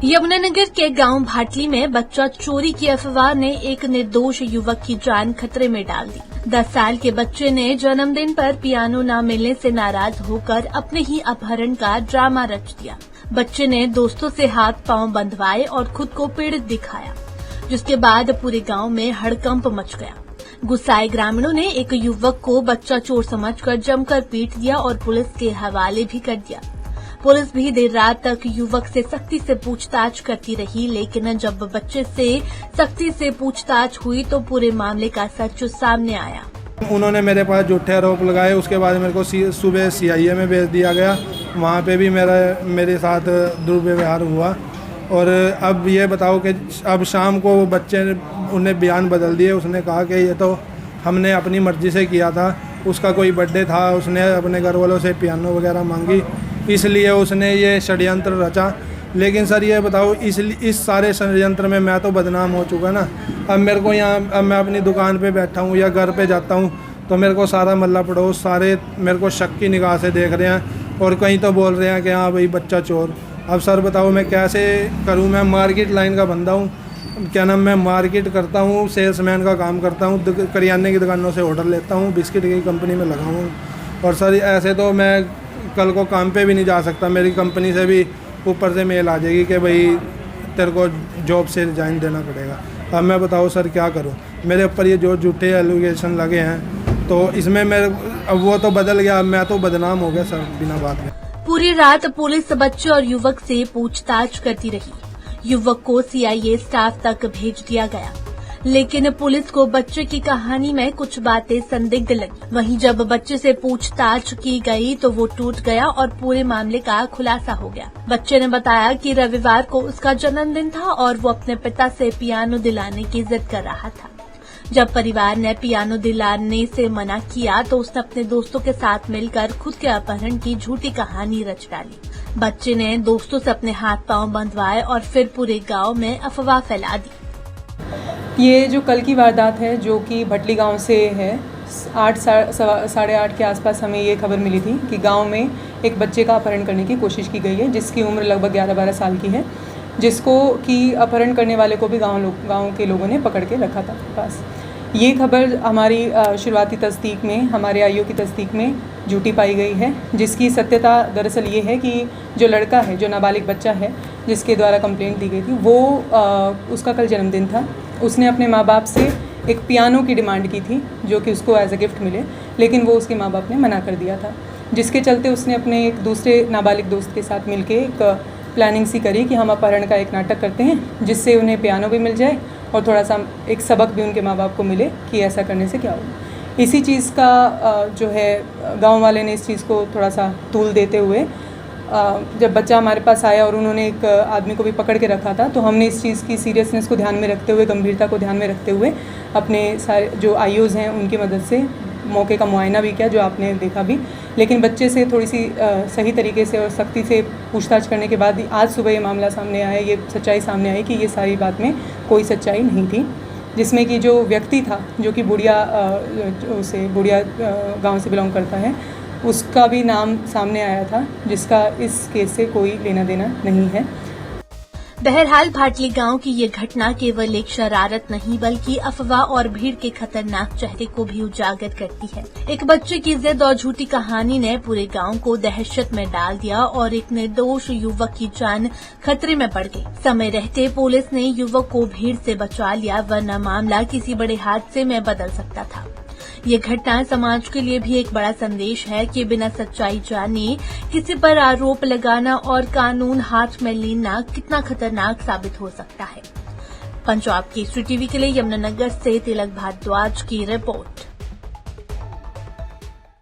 यमुनानगर के गांव भाटली में बच्चा चोरी की अफवाह ने एक निर्दोष युवक की जान खतरे में डाल दी। 10 साल के बच्चे ने जन्मदिन पर पियानो न मिलने से नाराज होकर अपने ही अपहरण का ड्रामा रच दिया। बच्चे ने दोस्तों से हाथ पांव बंधवाए और खुद को पीड़ित दिखाया, जिसके बाद पूरे गांव में हड़कंप मच गया। गुस्साए ग्रामीणों ने एक युवक को बच्चा चोर समझकर जमकर पीट दिया और पुलिस के हवाले भी कर दिया। पुलिस भी देर रात तक युवक से सख्ती से पूछताछ करती रही, लेकिन जब बच्चे से सख्ती से पूछताछ हुई तो पूरे मामले का सच सामने आया। उन्होंने मेरे पास झूठे आरोप लगाए। उसके बाद मेरे को सुबह CIA में भेज दिया गया। वहाँ पे भी मेरे साथ दुर्व्यवहार हुआ। और अब ये बताओ कि अब शाम को बच्चे ने उन्हें बयान बदल दिए। उसने कहा कि ये तो हमने अपनी मर्जी से किया था, उसका कोई बर्थडे था, उसने अपने घर वालों से पियानो वगैरह मांगी, इसलिए उसने ये षड्यंत्र रचा। लेकिन सर ये बताओ, इस सारे षड्यंत्र में मैं तो बदनाम हो चुका ना। अब मेरे को अब मैं अपनी दुकान पे बैठा हूँ या घर पे जाता हूँ तो मेरे को सारा मल्ला पड़ोस सारे मेरे को शक की निगाह से देख रहे हैं और कहीं तो बोल रहे हैं कि हाँ भाई बच्चा चोर। अब सर बताओ मैं कैसे करूँ? मैं मार्केट लाइन का बंदा हूँ, क्या नाम, मैं मार्केट करता हूँ, सेल्समैन का काम करता हूँ, करियाने की दुकानों से ऑर्डर लेता हूँ, बिस्किट की कंपनी में लगा हूँ। और सर ऐसे तो मैं कल को काम पे भी नहीं जा सकता। मेरी कंपनी से भी ऊपर से मेल आ जाएगी कि भाई तेरे को जॉब से रिजाइन देना पड़ेगा। अब मैं बताओ सर क्या करूं? मेरे ऊपर ये जो झूठे एलिगेशन लगे हैं तो इसमें अब वो तो बदल गया, मैं तो बदनाम हो गया सर बिना बात में। पूरी रात पुलिस बच्चे और युवक से पूछताछ करती रही। युवक को CIA स्टाफ तक भेज दिया गया, लेकिन पुलिस को बच्चे की कहानी में कुछ बातें संदिग्ध लगी। वहीं जब बच्चे से पूछताछ की गई तो वो टूट गया और पूरे मामले का खुलासा हो गया। बच्चे ने बताया कि रविवार को उसका जन्मदिन था और वो अपने पिता से पियानो दिलाने की जिद कर रहा था। जब परिवार ने पियानो दिलाने से मना किया तो उसने अपने दोस्तों के साथ मिलकर खुद के अपहरण की झूठी कहानी रच डाली। बच्चे ने दोस्तों से अपने हाथ पांव बंधवाए और फिर पूरे गांव में अफवाह फैला दी। ये जो कल की वारदात है जो कि भटली गांव से है, 8-8:30 के आसपास हमें ये खबर मिली थी कि गांव में एक बच्चे का अपहरण करने की कोशिश की गई है, जिसकी उम्र लगभग 11-12 साल की है, जिसको कि अपहरण करने वाले को भी गांव के लोगों ने पकड़ के रखा था अपने पास। ये खबर हमारी शुरुआती तस्दीक में, हमारे IO की तस्दीक में झूठी पाई गई है, जिसकी सत्यता दरअसल ये है कि जो लड़का है, जो नाबालिग बच्चा है जिसके द्वारा कंप्लेंट दी गई थी, वो उसका कल जन्मदिन था। उसने अपने माँ बाप से एक पियानो की डिमांड की थी जो कि उसको एज अ गिफ्ट मिले, लेकिन वो उसके माँ बाप ने मना कर दिया था, जिसके चलते उसने अपने एक दूसरे नाबालिग दोस्त के साथ मिलके एक प्लानिंग सी करी कि हम अपहरण का एक नाटक करते हैं जिससे उन्हें पियानो भी मिल जाए और थोड़ा सा एक सबक भी उनके माँ बाप को मिले कि ऐसा करने से क्या होगा। इसी चीज़ का जो है गांव वाले ने इस चीज़ को थोड़ा सा तूल देते हुए जब बच्चा हमारे पास आया और उन्होंने एक आदमी को भी पकड़ के रखा था, तो हमने इस चीज़ की सीरियसनेस को ध्यान में रखते हुए, गंभीरता को ध्यान में रखते हुए अपने सारे जो IOs हैं उनकी मदद से मौके का मुआयना भी किया, जो आपने देखा भी। लेकिन बच्चे से थोड़ी सी सही तरीके से और सख्ती से पूछताछ करने के बाद आज सुबह ये मामला सामने आया, ये सच्चाई सामने आई कि ये सारी बात में कोई सच्चाई नहीं थी, जिसमें कि जो व्यक्ति था जो कि बुढ़िया गांव से बिलोंग करता है, उसका भी नाम सामने आया था, जिसका इस केस से कोई लेना देना नहीं है। बहरहाल भाटली गांव की ये घटना केवल एक शरारत नहीं बल्कि अफवाह और भीड़ के खतरनाक चेहरे को भी उजागर करती है। एक बच्चे की जिद और झूठी कहानी ने पूरे गांव को दहशत में डाल दिया और एक निर्दोष युवक की जान खतरे में पड़ गई। समय रहते पुलिस ने युवक को भीड़ से बचा लिया, वरना मामला किसी बड़े हादसे में बदल सकता था। ये घटना समाज के लिए भी एक बड़ा संदेश है कि बिना सच्चाई जाने किसी पर आरोप लगाना और कानून हाथ में लेना कितना खतरनाक साबित हो सकता है। पंजाब केसरी TV के लिए यमुनानगर से तिलक भारद्वाज की रिपोर्ट।